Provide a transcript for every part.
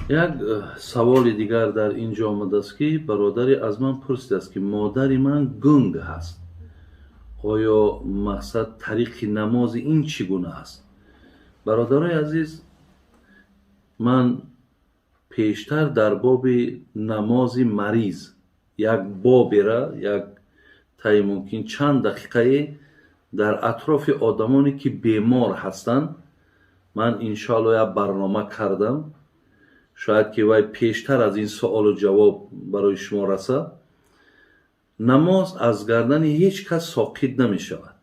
یک سوال دیگر در اینجا آمده است که برادری از من پرسیده است که مادر من گنگ هست. آیا مقصد طریق نماز این چگونه است؟ برادرای عزیز، من پیشتر در باب نماز مریض یک بابی را یک تای ممکن چند دقیقه در اطراف آدمانی که بیمار هستند من انشاءالله یک برنامه کردم. شاید که وای پیشتر از این سوال و جواب برای شما رسه. نماز از گردن هیچ کس ساقط نمی شود،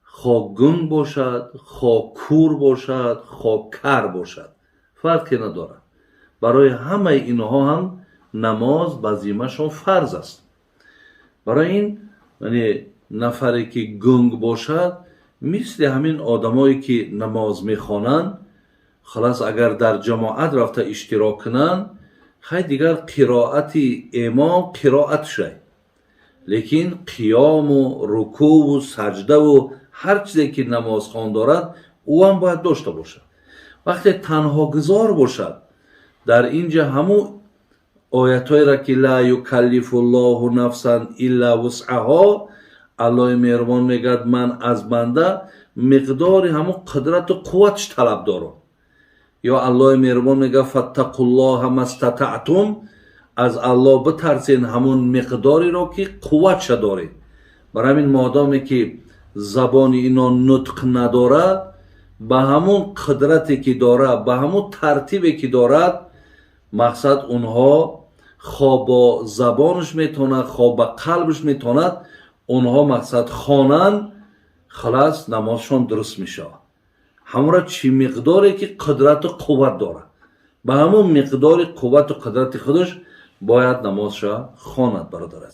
خواه گنگ باشد، خواه کور باشد، خواه کر باشد، فرقی ندارد. برای همه اینها هم نماز وظیفه‌شان فرض است. برای این نفری که گنگ باشد مثل همین آدمایی که نماز میخوانند، خلاص اگر در جماعت رفته اشتراک کنند خیلی دیگر قرائت امام قرائت شد، لیکن قیام و رکوع و سجده و هر چیزی که نماز خوان دارد او هم باید داشته باشد. وقتی تنها گذار باشد در اینجا همون آیت‌هایی را که لا یکلف الله نفسا الا وسعها، الله مهربان میگد من از بنده مقدار همون قدرت و قوتش طلب دارم. یا الله مهربان میگه فاتقوا الله ما استطعتم، از الله بترسین همون مقداری را که قوتش دارید. برای همین مادامی که زبان اینا نطق ندارد به همون قدرتی که دارد، به همون ترتیبی که دارد، مقصد اونها خواه با زبانش میتوند، خواه با قلبش میتوند، اونها مقصد خوانند، خلاص نمازشون درست میشه. همراه چی مقداری که قدرت و قوت دارد به همون مقدار قوت و قدرت خودش باید نمازش خواند. برادر است.